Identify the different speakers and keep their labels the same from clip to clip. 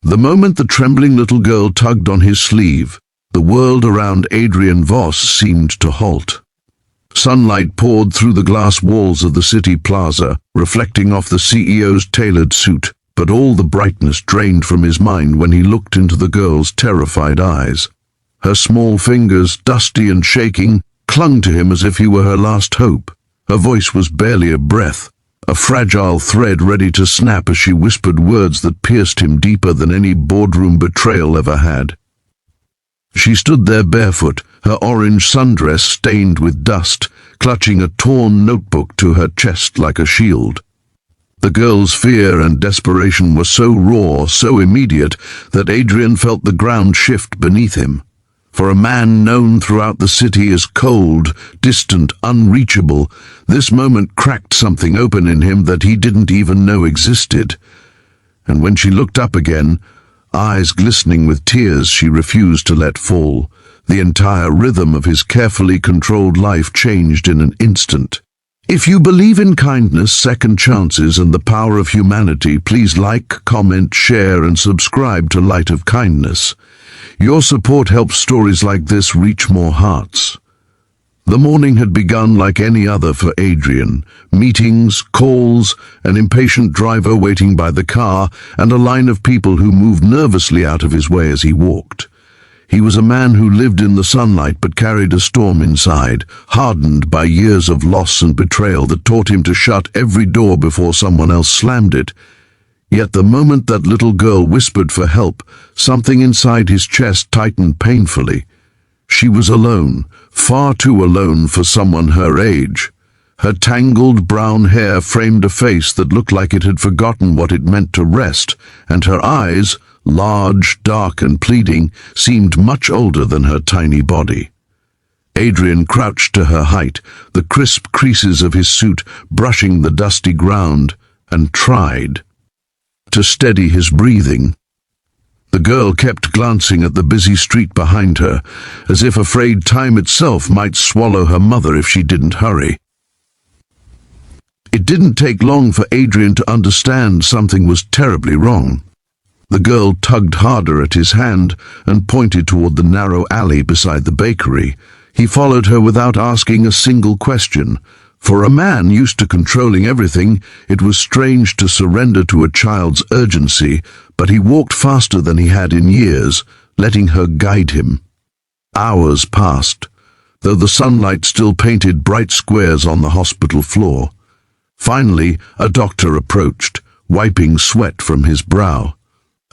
Speaker 1: The moment the trembling little girl tugged on his sleeve, the world around Adrian Voss seemed to halt. Sunlight poured through the glass walls of the city plaza, reflecting off the CEO's tailored suit, but all the brightness drained from his mind when he looked into the girl's terrified eyes. Her small fingers, dusty and shaking, clung to him as if he were her last hope. Her voice was barely a breath, a fragile thread ready to snap as she whispered words that pierced him deeper than any boardroom betrayal ever had. She stood there barefoot, her orange sundress stained with dust, clutching a torn notebook to her chest like a shield. The girl's fear and desperation were so raw, so immediate, that Adrian felt the ground shift beneath him. For a man known throughout the city as cold, distant, unreachable, this moment cracked something open in him that he didn't even know existed. And when she looked up again, eyes glistening with tears she refused to let fall, the entire rhythm of his carefully controlled life changed in an instant. If you believe in kindness, second chances, and the power of humanity, please like, comment, share, and subscribe to Light of Kindness. Your support helps stories like this reach more hearts. The morning had begun like any other for Adrian. Meetings, calls, an impatient driver waiting by the car, and a line of people who moved nervously out of his way as he walked. He was a man who lived in the sunlight but carried a storm inside, hardened by years of loss and betrayal that taught him to shut every door before someone else slammed it. Yet the moment that little girl whispered for help, something inside his chest tightened painfully. She was alone, far too alone for someone her age. Her tangled brown hair framed a face that looked like it had forgotten what it meant to rest, and her eyes, large, dark, and pleading, seemed much older than her tiny body. Adrian crouched to her height, the crisp creases of his suit brushing the dusty ground, and tried to steady his breathing. The girl kept glancing at the busy street behind her, as if afraid time itself might swallow her mother if she didn't hurry. It didn't take long for Adrian to understand something was terribly wrong. The girl tugged harder at his hand and pointed toward the narrow alley beside the bakery. He followed her without asking a single question. For a man used to controlling everything, it was strange to surrender to a child's urgency, but he walked faster than he had in years, letting her guide him. Hours passed, though the sunlight still painted bright squares on the hospital floor. Finally, a doctor approached, wiping sweat from his brow.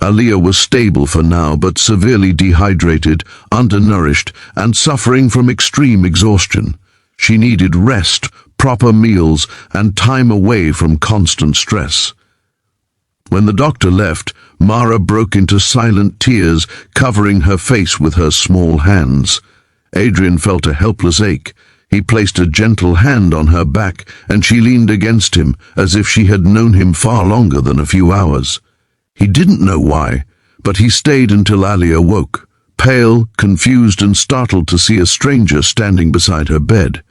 Speaker 1: Aliyah was stable for now, but severely dehydrated, undernourished, and suffering from extreme exhaustion. She needed rest, proper meals, and time away from constant stress. When the doctor left, Mara broke into silent tears, covering her face with her small hands. Adrian felt a helpless ache. He placed a gentle hand on her back, and she leaned against him, as if she had known him far longer than a few hours. He didn't know why, but he stayed until Aliyah woke, pale, confused, and startled to see a stranger standing beside her bed.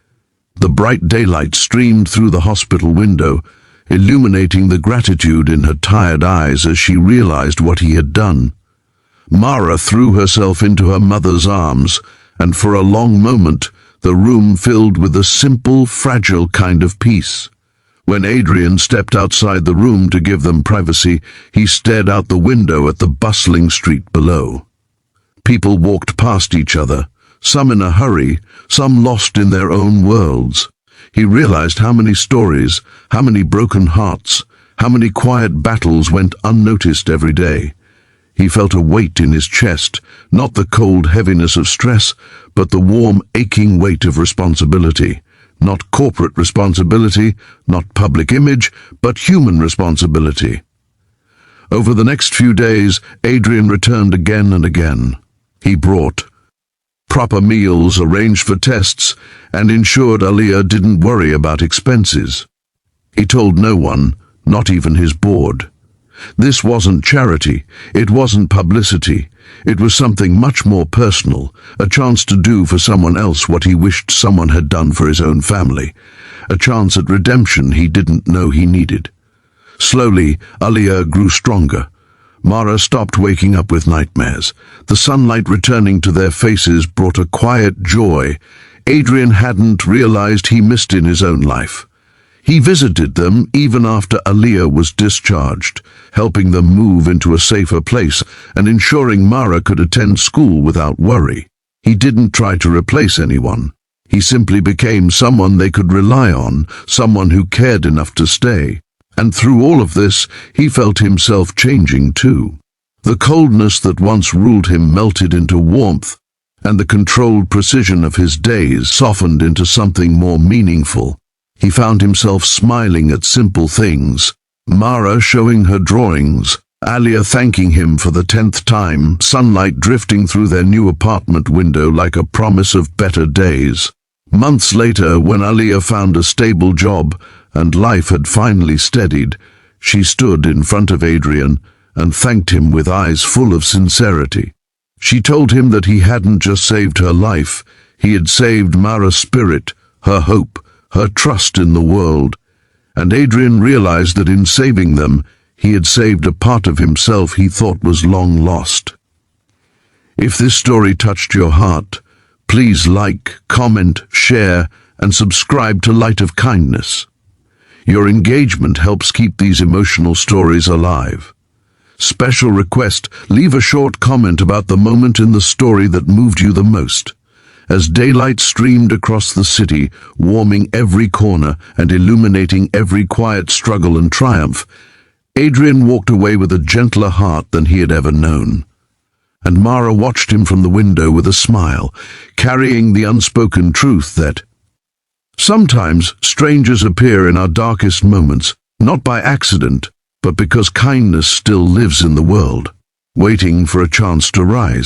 Speaker 1: The bright daylight streamed through the hospital window, illuminating the gratitude in her tired eyes as she realized what he had done. Mara threw herself into her mother's arms, and for a long moment the room filled with a simple, fragile kind of peace. When Adrian stepped outside the room to give them privacy, he stared out the window at the bustling street below. People walked past each other, some in a hurry, some lost in their own worlds. He realized how many stories, how many broken hearts, how many quiet battles went unnoticed every day. He felt a weight in his chest, not the cold heaviness of stress, but the warm, aching weight of responsibility. Not corporate responsibility, not public image, but human responsibility. Over the next few days, Adrian returned again and again. He brought proper meals, arranged for tests, and ensured Aliyah didn't worry about expenses. He told no one, not even his board. This wasn't charity, it wasn't publicity, it was something much more personal, a chance to do for someone else what he wished someone had done for his own family, a chance at redemption he didn't know he needed. Slowly, Aliyah grew stronger. Mara stopped waking up with nightmares. The sunlight returning to their faces brought a quiet joy Adrian hadn't realized he missed in his own life. He visited them even after Aaliyah was discharged, helping them move into a safer place and ensuring Mara could attend school without worry. He didn't try to replace anyone. He simply became someone they could rely on, someone who cared enough to stay. And through all of this, he felt himself changing too. The coldness that once ruled him melted into warmth, and the controlled precision of his days softened into something more meaningful. He found himself smiling at simple things. Mara showing her drawings, Aaliyah thanking him for the 10th time, sunlight drifting through their new apartment window like a promise of better days. Months later, when Aaliyah found a stable job and life had finally steadied, she stood in front of Adrian and thanked him with eyes full of sincerity. She told him that he hadn't just saved her life, he had saved Mara's spirit, her hope, her trust in the world. And Adrian realized that in saving them, he had saved a part of himself he thought was long lost. If this story touched your heart, please like, comment, share, and subscribe to Light of Kindness. Your engagement helps keep these emotional stories alive. Special request, leave a short comment about the moment in the story that moved you the most. As daylight streamed across the city, warming every corner and illuminating every quiet struggle and triumph, Adrian walked away with a gentler heart than he had ever known. And Mara watched him from the window with a smile, carrying the unspoken truth that sometimes strangers appear in our darkest moments, not by accident, but because kindness still lives in the world, waiting for a chance to rise.